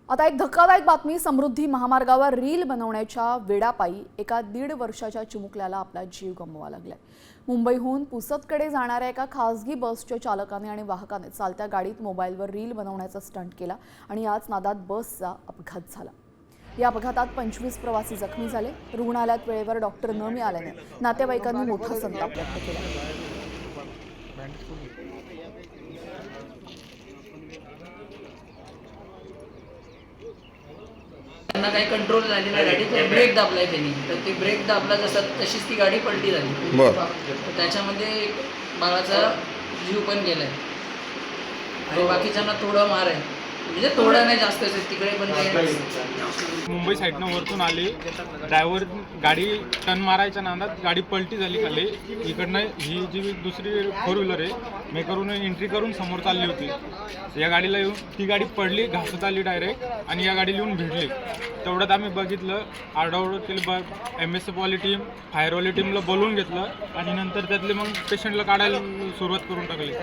आता एक धक्कादायक बातमी। समृद्धी महामार्गावर रील बनवण्याच्या वेडापायी एका 1.5 वर्षाच्या चिमुकल्याला आपला जीव गमवावा लागलाय। मुंबईहून पुसदकडे जाणाऱ्या एका खासगी बसच्या चालकाने आणि वाहकाने चालत्या गाडीत मोबाईलवर रील बनवण्याचा स्टंट केला आणि याच नादात बसचा अपघात झाला। या अपघातात 25 प्रवासी जखमी झाले। रुग्णालयात वेळेवर डॉक्टर न मिळाल्याने नातेवाईकांनी मोठा संताप व्यक्त केला। त्यांना काही कंट्रोल झाली नाही गाडी, तर ब्रेक दाबलाय त्यांनी, तर ते ब्रेक दाबला तशीच ती गाडी पलटी झाली। तर त्याच्यामध्ये बाळाचा जीव पण गेलाय आणि बाकीच्यांना थोडं मार आहे, म्हणजे थोडं नाही जास्त तिकडे पण मुंबई साईडनं वरतून आली, ड्रायव्हर गाडी टर्न मारायच्या नादात गाडी पलटी झाली खाली। इकडनं ही जी दुसरी 4 व्हीलर आहे मेकरून एंट्री करून समोर चालली होती। या गाडीला येऊन ती गाडी पडली, घासत आली डायरेक्ट आणि या गाडीला येऊन भिडली। तेवढ्यात आम्ही बघितलं, आरडाओरड केली, MSF वाली टीम, फायरवाली टीमला बोलवून घेतलं आणि नंतर त्यातले मग पेशंटला काढायला सुरुवात करून टाकली।